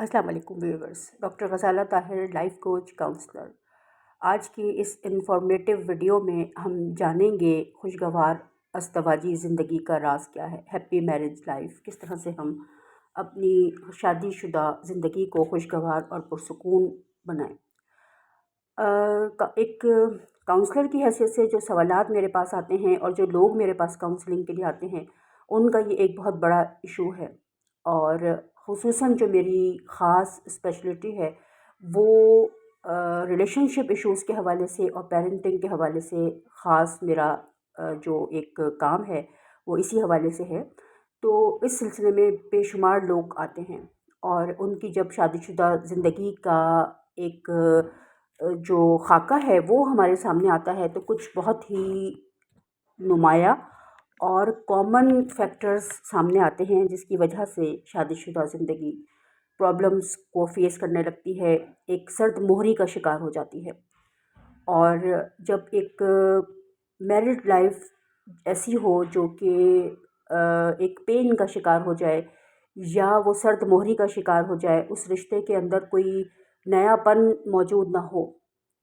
السلام علیکم viewers, doctor Ghazala Tahir, life coach counsellor. آج کی اس انفارمیٹیو ویڈیو میں ہم جانیں گے خوشگوار ازدواجی زندگی کا راز کیا ہے، ہیپی میرج لائف، کس طرح سے ہم اپنی شادی شدہ زندگی کو خوشگوار اور پرسکون بنائیں۔ ایک کاؤنسلر کی حیثیت سے جو سوالات میرے پاس آتے ہیں اور جو لوگ میرے پاس کاؤنسلنگ کے لیے آتے ہیں، ان کا یہ ایک بہت بڑا ایشو ہے، اور خصوصاً جو میری خاص اسپیشلٹی ہے وہ ریلیشن شپ ایشوز کے حوالے سے اور پیرنٹنگ کے حوالے سے خاص میرا جو ایک کام ہے وہ اسی حوالے سے ہے۔ تو اس سلسلے میں بے شمار لوگ آتے ہیں، اور ان کی جب شادی شدہ زندگی کا ایک جو خاکہ ہے وہ ہمارے سامنے آتا ہے، تو کچھ بہت ہی نمایاں اور کامن فیکٹرز سامنے آتے ہیں جس کی وجہ سے شادی شدہ زندگی پرابلمز کو فیس کرنے لگتی ہے، ایک سرد مہری کا شکار ہو جاتی ہے۔ اور جب ایک میرڈ لائف ایسی ہو جو کہ ایک پین کا شکار ہو جائے یا وہ سرد مہری کا شکار ہو جائے، اس رشتے کے اندر کوئی نیا پن موجود نہ ہو،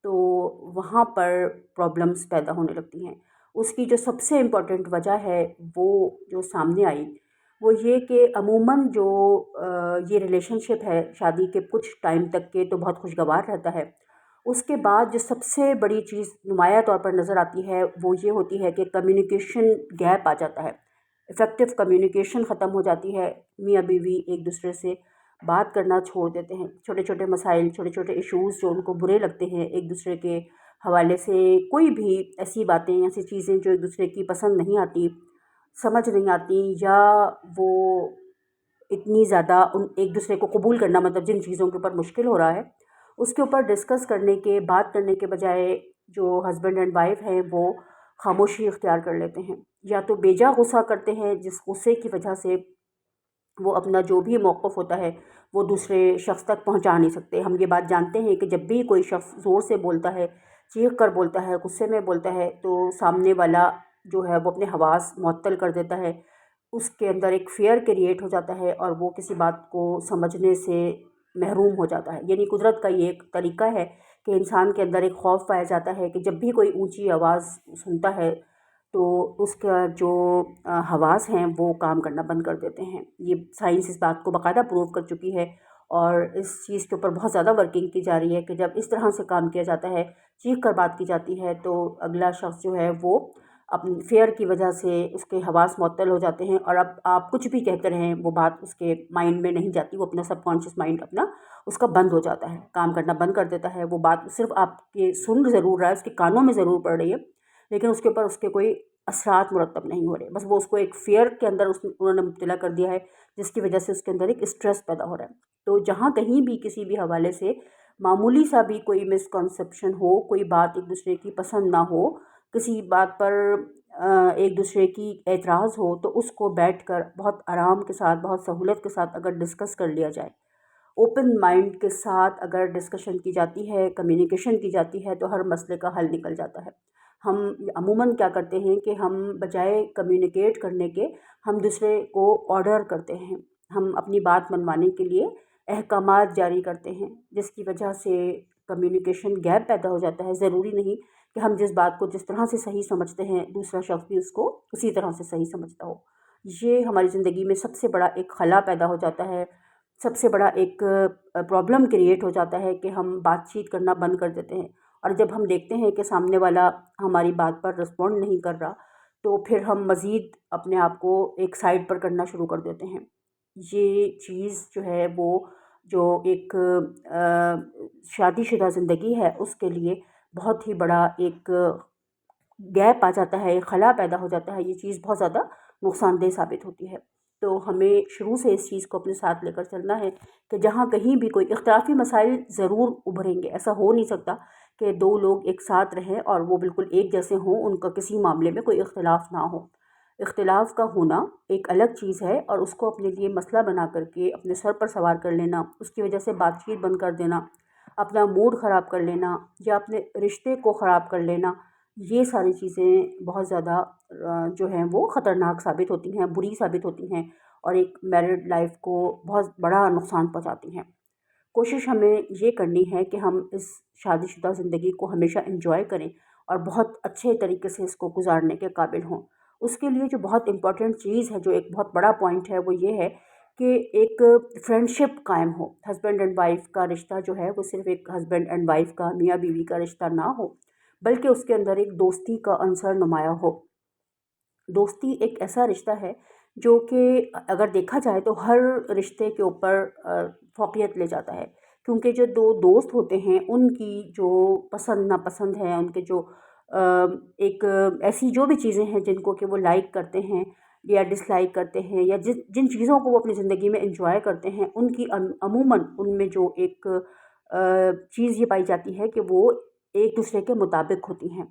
تو وہاں پر پرابلمز پیدا ہونے لگتی ہیں۔ اس کی جو سب سے امپورٹنٹ وجہ ہے وہ جو سامنے آئی وہ یہ کہ عموماً جو یہ ریلیشن شپ ہے شادی کے کچھ ٹائم تک کے تو بہت خوشگوار رہتا ہے، اس کے بعد جو سب سے بڑی چیز نمایاں طور پر نظر آتی ہے وہ یہ ہوتی ہے کہ کمیونیکیشن گیپ آ جاتا ہے، افیکٹو کمیونیکیشن ختم ہو جاتی ہے۔ میاں بیوی ایک دوسرے سے بات کرنا چھوڑ دیتے ہیں، چھوٹے چھوٹے مسائل، چھوٹے چھوٹے ایشوز جو ان کو برے لگتے ہیں ایک دوسرے کے حوالے سے، کوئی بھی ایسی باتیں، ایسی چیزیں جو ایک دوسرے کی پسند نہیں آتی، سمجھ نہیں آتی، یا وہ اتنی زیادہ ایک دوسرے کو قبول کرنا، مطلب جن چیزوں کے اوپر مشکل ہو رہا ہے اس کے اوپر ڈسکس کرنے کے، بات کرنے کے بجائے جو ہسبینڈ اینڈ وائف ہیں وہ خاموشی اختیار کر لیتے ہیں، یا تو بیجا غصہ کرتے ہیں جس غصے کی وجہ سے وہ اپنا جو بھی موقف ہوتا ہے وہ دوسرے شخص تک پہنچا نہیں سکتے۔ ہم یہ بات جانتے ہیں کہ جب بھی کوئی شخص زور سے بولتا ہے، چیخ کر بولتا ہے، غصے میں بولتا ہے، تو سامنے والا جو ہے وہ اپنے حواس معطل کر دیتا ہے، اس کے اندر ایک فیئر کریٹ ہو جاتا ہے اور وہ کسی بات کو سمجھنے سے محروم ہو جاتا ہے۔ یعنی قدرت کا یہ ایک طریقہ ہے کہ انسان کے اندر ایک خوف پایا جاتا ہے کہ جب بھی کوئی اونچی آواز سنتا ہے تو اس کا جو حواس ہیں وہ کام کرنا بند کر دیتے ہیں۔ یہ سائنس اس بات کو باقاعدہ پروو کر چکی ہے، اور اس چیز کے اوپر بہت زیادہ ورکنگ کی جا رہی ہے کہ جب اس طرح سے کام کیا جاتا ہے، چیخ کر بات کی جاتی ہے، تو اگلا شخص جو ہے وہ اپنی فیئر کی وجہ سے اس کے حواس معطل ہو جاتے ہیں، اور اب آپ کچھ بھی کہتے رہیں وہ بات اس کے مائنڈ میں نہیں جاتی، وہ اپنا سب کانشیس مائنڈ اپنا اس کا بند ہو جاتا ہے، کام کرنا بند کر دیتا ہے۔ وہ بات صرف آپ کے سن ضرور رہا ہے، اس کے کانوں میں ضرور پڑ رہی ہے، لیکن اس کے اوپر اس کے کوئی اثرات مرتب نہیں ہو رہے، بس وہ اس کو ایک فیئر کے اندر انہوں نے مبتلا کر دیا ہے، جس کی وجہ سے اس کے اندر ایک اسٹریس پیدا ہو رہا ہے۔ تو جہاں کہیں بھی کسی بھی حوالے سے معمولی سا بھی کوئی مسکنسیپشن ہو، کوئی بات ایک دوسرے کی پسند نہ ہو، کسی بات پر ایک دوسرے کی اعتراض ہو، تو اس کو بیٹھ کر بہت آرام کے ساتھ، بہت سہولت کے ساتھ اگر ڈسکس کر لیا جائے، اوپن مائنڈ کے ساتھ اگر ڈسکشن کی جاتی ہے، کمیونیکیشن کی جاتی ہے، تو ہر مسئلے کا حل نکل جاتا ہے۔ ہم عموماً کیا کرتے ہیں کہ ہم بجائے کمیونیکیٹ کرنے کے ہم دوسرے کو آرڈر کرتے ہیں، ہم اپنی بات منوانے کے لیے احکامات جاری کرتے ہیں، جس کی وجہ سے کمیونیکیشن گیپ پیدا ہو جاتا ہے۔ ضروری نہیں کہ ہم جس بات کو جس طرح سے صحیح سمجھتے ہیں دوسرا شخص بھی اس کو اسی طرح سے صحیح سمجھتا ہو۔ یہ ہماری زندگی میں سب سے بڑا ایک خلا پیدا ہو جاتا ہے، سب سے بڑا ایک پرابلم کریٹ ہو جاتا ہے کہ ہم بات چیت کرنا بند کر دیتے ہیں، اور جب ہم دیکھتے ہیں کہ سامنے والا ہماری بات پر رسپونڈ نہیں کر رہا، تو پھر ہم مزید اپنے آپ کو ایک سائڈ پر کرنا شروع کر دیتے ہیں۔ یہ چیز جو ہے وہ جو ایک شادی شدہ زندگی ہے اس کے لیے بہت ہی بڑا ایک گیپ آ جاتا ہے، ایک خلا پیدا ہو جاتا ہے، یہ چیز بہت زیادہ نقصان دہ ثابت ہوتی ہے۔ تو ہمیں شروع سے اس چیز کو اپنے ساتھ لے کر چلنا ہے کہ جہاں کہیں بھی کوئی اختلافی مسائل ضرور ابھریں گے، ایسا ہو نہیں سکتا کہ دو لوگ ایک ساتھ رہیں اور وہ بالکل ایک جیسے ہوں، ان کا کسی معاملے میں کوئی اختلاف نہ ہو۔ اختلاف کا ہونا ایک الگ چیز ہے، اور اس کو اپنے لیے مسئلہ بنا کر کے اپنے سر پر سوار کر لینا، اس کی وجہ سے بات چیت بند کر دینا، اپنا موڈ خراب کر لینا یا اپنے رشتے کو خراب کر لینا، یہ ساری چیزیں بہت زیادہ جو ہیں وہ خطرناک ثابت ہوتی ہیں، بری ثابت ہوتی ہیں، اور ایک میرڈ لائف کو بہت بڑا نقصان پہنچاتی ہیں۔ کوشش ہمیں یہ کرنی ہے کہ ہم اس شادی شدہ زندگی کو ہمیشہ انجوائے کریں اور بہت اچھے طریقے سے اس کو گزارنے کے قابل ہوں۔ اس کے لیے جو بہت امپورٹنٹ چیز ہے، جو ایک بہت بڑا پوائنٹ ہے، وہ یہ ہے کہ ایک فرینڈشپ قائم ہو۔ ہسبینڈ اینڈ وائف کا رشتہ جو ہے وہ صرف ایک ہسبینڈ اینڈ وائف کا، میاں بیوی کا رشتہ نہ ہو، بلکہ اس کے اندر ایک دوستی کا عنصر نمایاں ہو۔ دوستی ایک ایسا رشتہ ہے جو کہ اگر دیکھا جائے تو ہر رشتے کے اوپر فوقیت لے جاتا ہے، کیونکہ جو دو دوست ہوتے ہیں ان کی جو پسند ناپسند ہیں، ان کے جو ایک ایسی جو بھی چیزیں ہیں جن کو کہ وہ لائک کرتے ہیں یا ڈس لائک کرتے ہیں، یا جن چیزوں کو وہ اپنی زندگی میں انجوائے کرتے ہیں، ان کی عموماً ان میں جو ایک چیز یہ پائی جاتی ہے کہ وہ ایک دوسرے کے مطابق ہوتی ہیں۔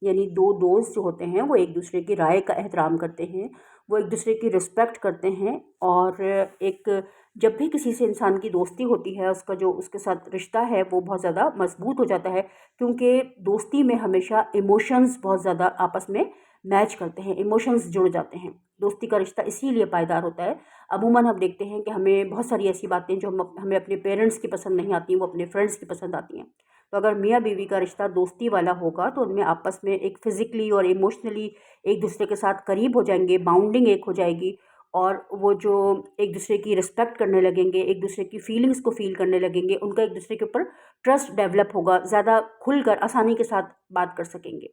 یعنی دو دوست جو ہوتے ہیں وہ ایک دوسرے کی رائے کا احترام کرتے ہیں، وہ ایک دوسرے کی رسپیکٹ کرتے ہیں، اور ایک جب بھی کسی سے انسان کی دوستی ہوتی ہے، اس کا جو اس کے ساتھ رشتہ ہے وہ بہت زیادہ مضبوط ہو جاتا ہے، کیونکہ دوستی میں ہمیشہ ایموشنز بہت زیادہ آپس میں میچ کرتے ہیں، ایموشنز جڑ جاتے ہیں۔ دوستی کا رشتہ اسی لیے پائیدار ہوتا ہے۔ عموماً ہم دیکھتے ہیں کہ ہمیں بہت ساری ایسی باتیں جو ہمیں اپنے پیرنٹس کی پسند نہیں آتی، وہ اپنے فرینڈس کی پسند آتی ہیں۔ تو اگر میاں بیوی کا رشتہ دوستی والا ہوگا تو ان میں آپس میں ایک فزیکلی اور ایموشنلی ایک دوسرے کے ساتھ قریب ہو جائیں گے، باؤنڈنگ ایک ہو جائے گی، اور وہ جو ایک دوسرے کی رسپیکٹ کرنے لگیں گے، ایک دوسرے کی فیلنگس کو فیل کرنے لگیں گے، ان کا ایک دوسرے کے اوپر ٹرسٹ ڈیولپ ہوگا، زیادہ کھل کر آسانی کے ساتھ بات کر سکیں گے۔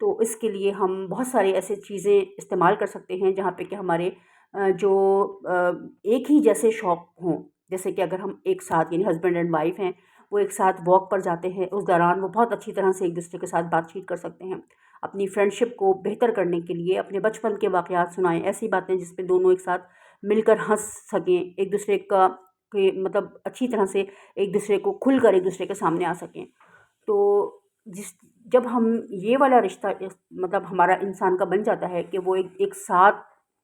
تو اس کے لیے ہم بہت سارے ایسے چیزیں استعمال کر سکتے ہیں جہاں پہ کہ ہمارے جو ایک ہی جیسے شوق ہوں، جیسے کہ اگر ہم ایک ساتھ یعنی ہسبینڈ اینڈ وائف ہیں، وہ ایک ساتھ واک پر جاتے ہیں، اس دوران وہ بہت اچھی طرح سے ایک دوسرے کے ساتھ بات چیت کر سکتے ہیں، اپنی فرینڈشپ کو بہتر کرنے کے لیے اپنے بچپن کے واقعات سنائیں، ایسی باتیں جس پہ دونوں ایک ساتھ مل کر ہنس سکیں، ایک دوسرے کا مطلب اچھی طرح سے ایک دوسرے کو کھل کر ایک دوسرے کے سامنے آ سکیں۔ تو جس جب ہم یہ والا رشتہ مطلب ہمارا انسان کا بن جاتا ہے کہ وہ ایک ساتھ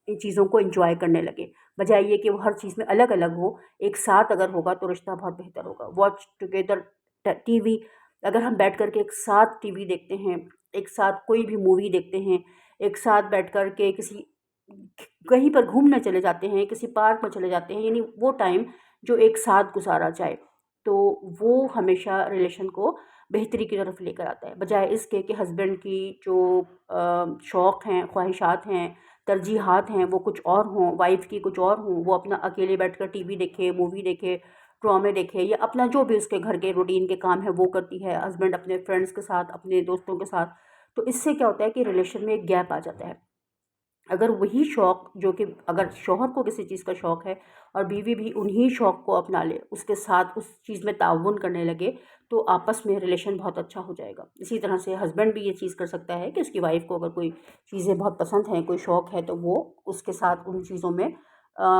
ان چیزوں کو انجوائے کرنے لگے، بجائے یہ کہ وہ ہر چیز میں الگ الگ ہو، ایک ساتھ اگر ہوگا تو رشتہ بہت بہتر ہوگا۔ واچ ٹوگیدر ٹی وی، اگر ہم بیٹھ کر کے ایک ساتھ ٹی وی دیکھتے ہیں، ایک ساتھ کوئی بھی مووی دیکھتے ہیں، ایک ساتھ بیٹھ کر کے کہیں پر گھومنے چلے جاتے ہیں، کسی پارک میں چلے جاتے ہیں، یعنی وہ ٹائم جو ایک ساتھ گزارا جائے، تو وہ ہمیشہ ریلیشن کو بہتری کی طرف لے کر آتا ہے، بجائے اس کے کہ ہسبینڈ کی جو شوق ہیں، خواہشات ہیں، ترجیحات ہیں، وہ کچھ اور ہوں، وائف کی کچھ اور ہوں، وہ اپنا اکیلے بیٹھ کر ٹی وی دیکھے، مووی دیکھے، ڈرامے دیکھے، یا اپنا جو بھی اس کے گھر کے روٹین کے کام ہے وہ کرتی ہے، ہسبینڈ اپنے فرینڈس کے ساتھ، اپنے دوستوں کے ساتھ۔ تو اس سے کیا ہوتا ہے کہ ریلیشن میں ایک گیپ آ جاتا ہے۔ اگر وہی شوق جو کہ اگر شوہر کو کسی چیز کا شوق ہے اور بیوی بھی انہی شوق کو اپنا لے، اس کے ساتھ اس چیز میں تعاون کرنے لگے، تو آپس میں ریلیشن بہت اچھا ہو جائے گا۔ اسی طرح سے ہسبینڈ بھی یہ چیز کر سکتا ہے کہ اس کی وائف کو اگر کوئی چیزیں بہت پسند ہیں، کوئی شوق ہے، تو وہ اس کے ساتھ ان چیزوں میں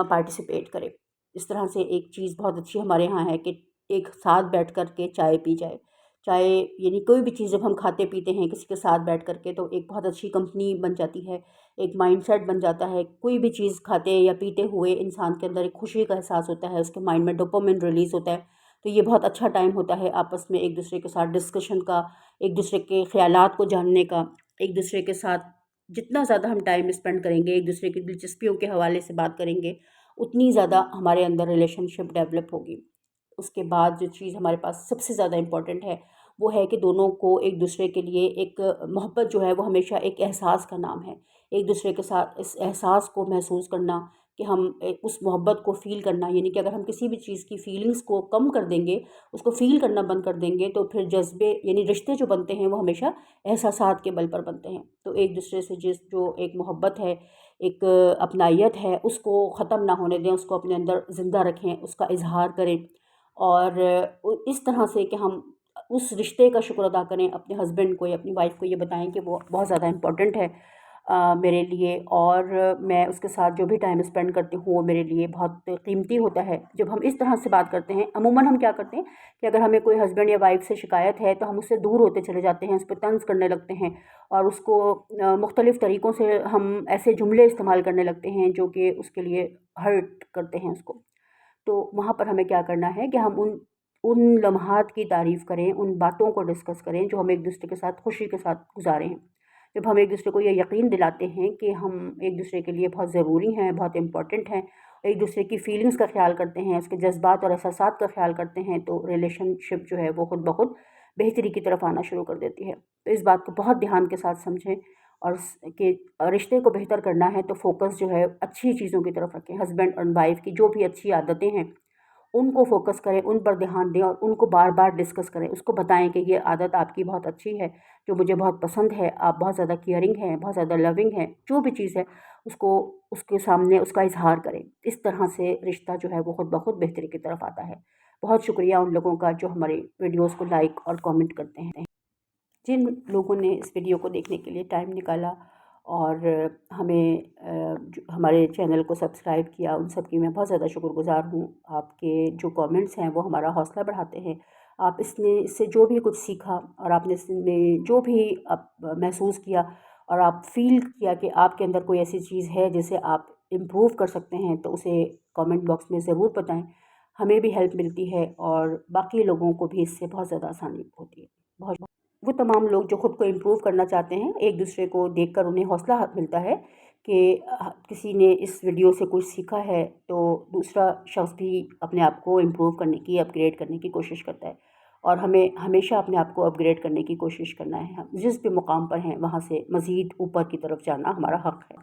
پارٹیسپیٹ کرے۔ اس طرح سے ایک چیز بہت اچھی ہمارے یہاں ہے کہ ایک ساتھ بیٹھ کر کے چائے پی جائے۔ چائے یعنی کوئی بھی چیز جب ہم کھاتے پیتے ہیں کسی کے ساتھ بیٹھ کر کے، تو ایک بہت اچھی کمپنی بن جاتی ہے، ایک مائنڈ سیٹ بن جاتا ہے۔ کوئی بھی چیز کھاتے یا پیتے ہوئے انسان کے اندر ایک خوشی کا احساس ہوتا ہے، اس کے مائنڈ میں ڈوپامن ریلیز ہوتا ہے، تو یہ بہت اچھا ٹائم ہوتا ہے آپس میں ایک دوسرے کے ساتھ ڈسکشن کا، ایک دوسرے کے خیالات کو جاننے کا، ایک دوسرے کے ساتھ جتنا زیادہ ہم ٹائم اسپینڈ کریں گے، ایک دوسرے کی دلچسپیوں کے حوالے سے بات کریں گے، اتنی زیادہ ہمارے اندر ریلیشن شپ ڈیولپ ہوگی۔ اس کے بعد جو چیز ہمارے پاس سب سے زیادہ امپورٹنٹ ہے وہ ہے کہ دونوں کو ایک دوسرے کے لیے ایک محبت جو ہے وہ ہمیشہ ایک احساس کا نام ہے، ایک دوسرے کے ساتھ اس احساس کو محسوس کرنا کہ ہم اس محبت کو فیل کرنا، یعنی کہ اگر ہم کسی بھی چیز کی فیلنگس کو کم کر دیں گے، اس کو فیل کرنا بند کر دیں گے، تو پھر جذبے یعنی رشتے جو بنتے ہیں وہ ہمیشہ احساسات کے بل پر بنتے ہیں۔ تو ایک دوسرے سے جو ایک محبت ہے، ایک اپنائیت ہے، اس کو ختم نہ ہونے دیں، اس کو اپنے اندر زندہ رکھیں، اس کا اظہار کریں، اور اس طرح سے کہ ہم اس رشتے کا شکر ادا کریں، اپنے ہسبینڈ کو یا اپنی وائف کو یہ بتائیں کہ وہ بہت زیادہ امپورٹنٹ ہے میرے لیے، اور میں اس کے ساتھ جو بھی ٹائم اسپینڈ کرتی ہوں وہ میرے لیے بہت قیمتی ہوتا ہے۔ جب ہم اس طرح سے بات کرتے ہیں، عموماً ہم کیا کرتے ہیں کہ اگر ہمیں کوئی ہسبینڈ یا وائف سے شکایت ہے تو ہم اس سے دور ہوتے چلے جاتے ہیں، اس پہ طنز کرنے لگتے ہیں، اور اس کو مختلف طریقوں سے ہم ایسے جملے استعمال کرنے لگتے ہیں جو کہ اس کے لیے ہرٹ کرتے ہیں اس کو۔ تو وہاں پر ہمیں کیا کرنا ہے کہ ہم ان لمحات کی تعریف کریں، ان باتوں کو ڈسکس کریں جو ہم ایک دوسرے کے ساتھ خوشی کے ساتھ گزارے ہیں۔ جب ہم ایک دوسرے کو یہ یقین دلاتے ہیں کہ ہم ایک دوسرے کے لیے بہت ضروری ہیں، بہت امپورٹنٹ ہیں، ایک دوسرے کی فیلنگس کا خیال کرتے ہیں، اس کے جذبات اور احساسات کا خیال کرتے ہیں، تو ریلیشن شپ جو ہے وہ خود بخود بہتری کی طرف آنا شروع کر دیتی ہے۔ تو اس بات کو بہت دھیان کے ساتھ سمجھیں، اور کہ رشتے کو بہتر کرنا ہے تو فوکس جو ہے اچھی چیزوں کی طرف رکھیں۔ ہسبینڈ اور وائف کی جو بھی اچھی عادتیں ہیں ان کو فوکس کریں، ان پر دھیان دیں، اور ان کو بار بار ڈسکس کریں، اس کو بتائیں کہ یہ عادت آپ کی بہت اچھی ہے، جو مجھے بہت پسند ہے، آپ بہت زیادہ کیئرنگ ہیں، بہت زیادہ لونگ ہیں، جو بھی چیز ہے اس کے سامنے اس کا اظہار کریں۔ اس طرح سے رشتہ جو ہے وہ خود بخود بہتری کی طرف آتا ہے۔ بہت شکریہ ان لوگوں کا جو ہمارے ویڈیوز کو لائک اور کامنٹ کرتے ہیں۔ جن لوگوں نے اس ویڈیو کو دیکھنے کے لیے ٹائم نکالا اور ہمیں ہمارے چینل کو سبسکرائب کیا، ان سب کی میں بہت زیادہ شکر گزار ہوں۔ آپ کے جو کامنٹس ہیں وہ ہمارا حوصلہ بڑھاتے ہیں۔ آپ اس سے جو بھی کچھ سیکھا، اور آپ نے اس میں جو بھی محسوس کیا اور آپ فیل کیا کہ آپ کے اندر کوئی ایسی چیز ہے جسے آپ امپروو کر سکتے ہیں، تو اسے کامنٹ باکس میں ضرور بتائیں۔ ہمیں بھی ہیلپ ملتی ہے اور باقی لوگوں کو بھی اس سے بہت زیادہ آسانی ہوتی ہے۔ بہت وہ تمام لوگ جو خود کو امپروو کرنا چاہتے ہیں، ایک دوسرے کو دیکھ کر انہیں حوصلہ ملتا ہے کہ کسی نے اس ویڈیو سے کچھ سیکھا ہے، تو دوسرا شخص بھی اپنے آپ کو امپروو کرنے کی، اپ گریڈ کرنے کی کوشش کرتا ہے، اور ہمیں ہمیشہ اپنے آپ کو اپ گریڈ کرنے کی کوشش کرنا ہے۔ ہم جس بھی مقام پر ہیں وہاں سے مزید اوپر کی طرف جانا ہمارا حق ہے۔